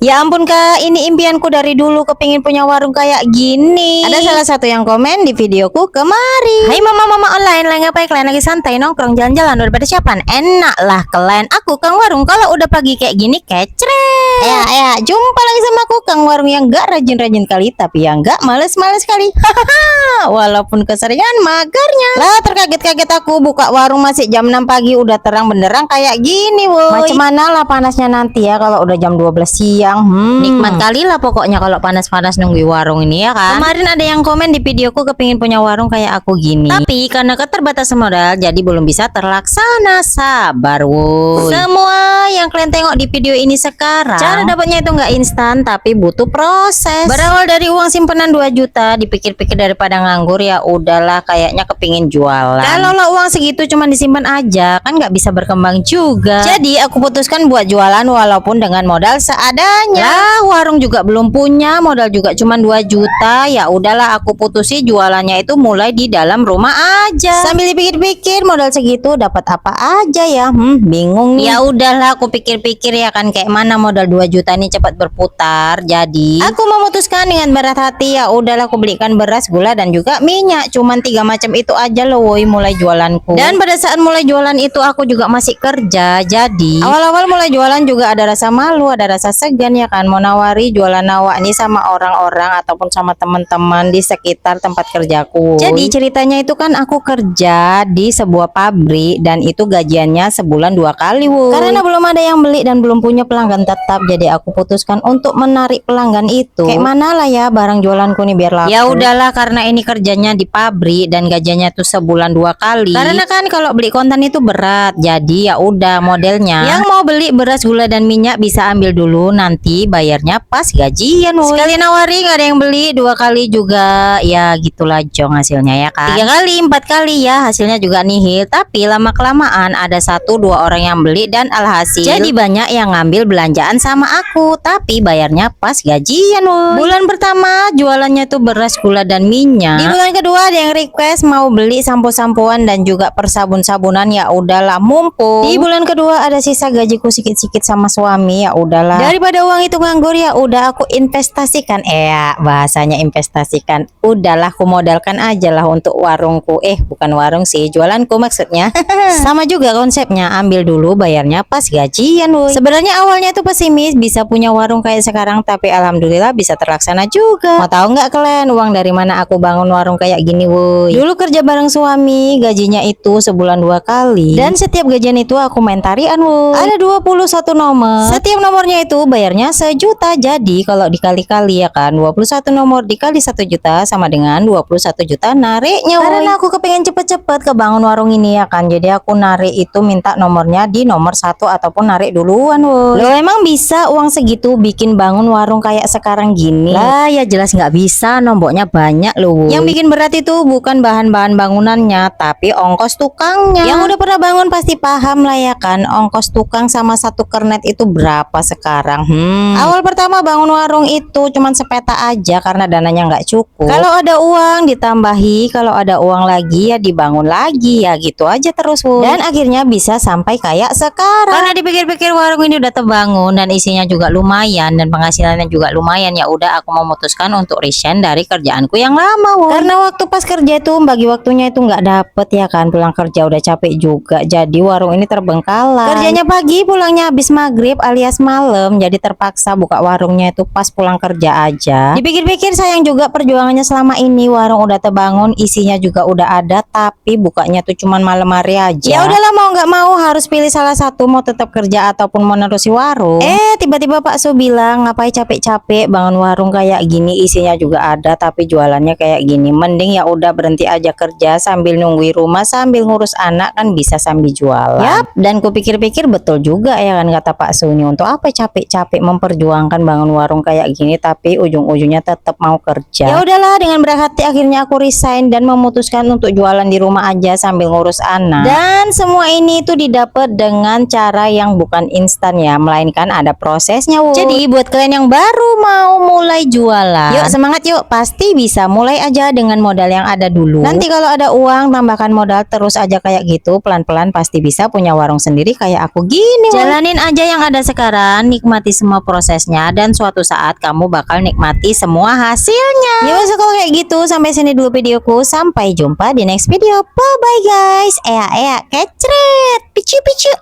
Ya ampun kak, ini impianku dari dulu kepingin punya warung kayak gini. Ada salah satu yang komen di videoku kemarin. Hai mama-mama online, lagi ngapain kalian lagi santai nongkrong jalan-jalan daripada siapaan? Enak lah kalian, aku kang warung kalau udah pagi kayak gini kecret. Ya, jumpa lagi sama aku kang warung yang gak rajin-rajin kali, tapi yang gak males-males kali. Hahaha, walaupun keseringan magernya. Lah terkaget-kaget aku buka warung masih jam 6 pagi udah terang benderang kayak gini woi. Macam mana lah panasnya nanti ya kalau udah jam 12 siang. Nikmat kali lah pokoknya kalau panas-panas nunggu warung ini ya kan. Kemarin ada yang komen di videoku kepingin punya warung kayak aku gini, tapi karena keterbatasan modal jadi belum bisa terlaksana. Sabar woi. Semua yang kalian tengok di video ini sekarang, cara dapatnya itu nggak instan tapi butuh proses. Berawal dari uang simpanan 2 juta, dipikir-pikir daripada nganggur ya udahlah kayaknya kepingin jualan. Kalau lo uang segitu cuma disimpan aja kan nggak bisa berkembang juga. Jadi aku putuskan buat jualan walaupun dengan modal seadanya. Lah warung juga belum punya, modal juga cuma 2 juta. Ya udahlah aku putusin jualannya itu mulai di dalam rumah aja. Sambil dipikir-pikir modal segitu dapat apa aja ya? Bingung nih. Ya udahlah aku pikir-pikir ya kan kayak mana modal 2 juta ini cepat berputar. Jadi aku memutuskan dengan berat hati ya udahlah aku belikan beras, gula dan juga minyak. Cuman 3 macam itu aja loh woi mulai jualanku. Dan pada saat mulai jualan itu aku juga masih kerja. Jadi awal-awal mulai jualan juga ada rasa malu, ada rasa segan ya kan, mau nawari jualan nawak nih sama orang-orang ataupun sama teman-teman di sekitar tempat kerjaku. Jadi ceritanya itu kan aku kerja di sebuah pabrik dan itu gajiannya sebulan 2 kali wuh. Karena belum ada yang beli dan belum punya pelanggan tetap, jadi aku putuskan untuk menarik pelanggan itu. Kayak mana lah ya barang jualanku nih biar laku. Ya udahlah karena ini kerjanya di pabrik dan gajiannya tuh sebulan 2 kali. Karena kan kalau beli kontan itu berat, jadi ya udah modelnya yang mau beli beras, gula dan minyak bisa ambil dulu, nanti bayarnya pas gajian woy. Sekali nawari nggak ada yang beli, 2 kali juga ya gitulah jong hasilnya ya kan. 3 kali 4 kali ya hasilnya juga nihil, tapi lama kelamaan ada 1-2 orang yang beli dan alhasil jadi banyak yang ngambil belanjaan sama aku, tapi bayarnya pas gajian woy. Bulan pertama jualannya tuh beras, gula dan minyak. Di bulan kedua ada yang request mau beli sampo-sampoan dan juga persabun-sabunan, ya udahlah mumpung di bulan kedua ada sisa gajiku sikit-sikit sama suami, ya udahlah daripada uang itu nganggur ya udah aku investasikan. Ya bahasanya investasikan, udahlah aku modalkan aja lah untuk warungku, bukan warung sih, jualanku maksudnya. Sama juga konsepnya, ambil dulu bayarnya pas gajian woy. Sebenarnya awalnya itu pesimis bisa punya warung kayak sekarang, tapi alhamdulillah bisa terlaksana juga. Mau tahu nggak kalian uang dari mana aku bangun warung kayak gini woy? Dulu kerja bareng suami, gajinya itu sebulan 2 kali dan setiap gajian itu aku main tarian woy. Ada 21 nomor, setiap nomornya itu bayarnya 1 juta. Jadi kalau dikali-kali ya kan, 21 nomor dikali 1 juta sama dengan 21 juta nariknya woy. Karena aku kepengen cepet-cepet kebangun warung ini ya kan, jadi aku narik itu minta nomornya di nomor 1 ataupun narik duluan woy. Lo emang bisa uang segitu bikin bangun warung kayak sekarang gini? Lah ya jelas nggak bisa, nomboknya banyak loh. Yang bikin berat itu bukan bahan-bahan bangunannya tapi ongkos tukangnya. Yang udah pernah bangun pasti paham lah ya kan, ongkos tukang sama 1 kernet itu berapa sekarang. Awal pertama bangun warung itu cuman sepeta aja karena dananya nggak cukup. Kalau ada uang ditambahi, kalau ada uang lagi ya dibangun lagi, ya gitu aja terus woy. Dan akhirnya bisa sampai kayak sekarang. Karena dipikir-pikir warung ini udah terbangun dan isinya juga lumayan dan penghasilannya juga lumayan, ya udah aku memutuskan untuk resign dari kerjaanku yang lama woy. Karena waktu pas kerja itu bagi waktunya itu nggak dapet ya kan, pulang kerja udah capek juga, jadi warung ini terbengkalai. Kerjanya pagi pulangnya habis maghrib alias malam, jadi terpaksa buka warungnya itu pas pulang kerja aja. Dipikir-pikir sayang juga perjuangannya selama ini, warung udah terbangun, isinya juga udah ada, tapi bukanya tuh cuman malam hari aja. Ya udahlah mau nggak mau harus pilih salah satu, mau tetap kerja ataupun mau nerusi warung. Tiba-tiba Pak Su bilang ngapain capek-capek bangun warung kayak gini, isinya juga ada tapi jualannya kayak gini, mending ya udah berhenti aja kerja sambil nungguin rumah sambil ngurus anak kan bisa sambil jualan. Yap, dan kupikir-pikir betul juga ya kan kata Pak Su, untuk apa capek-capek memperjuangkan bangun warung kayak gini tapi ujung-ujungnya tetap mau kerja. Ya udahlah dengan berat hati akhirnya aku resign dan memutuskan untuk jualan di rumah aja sambil ngurus anak. Dan semua ini itu didapat dengan cara yang bukan instan ya, melainkan ada prosesnya. Jadi buat kalian yang baru mau mulai jualan, yuk semangat yuk, pasti bisa. Mulai aja dengan modal yang ada dulu. Nanti kalau ada uang, tambahkan modal terus aja kayak gitu, pelan-pelan pasti bisa punya warung sendiri kayak aku gini. Jalanin aja yang ada sekarang, nikmati semua prosesnya, dan suatu saat kamu bakal nikmati semua hasilnya. Ya wes, kalau kayak gitu sampai sini dulu videoku, sampai jumpa di next video. Bye bye guys. Kecret, picu picu.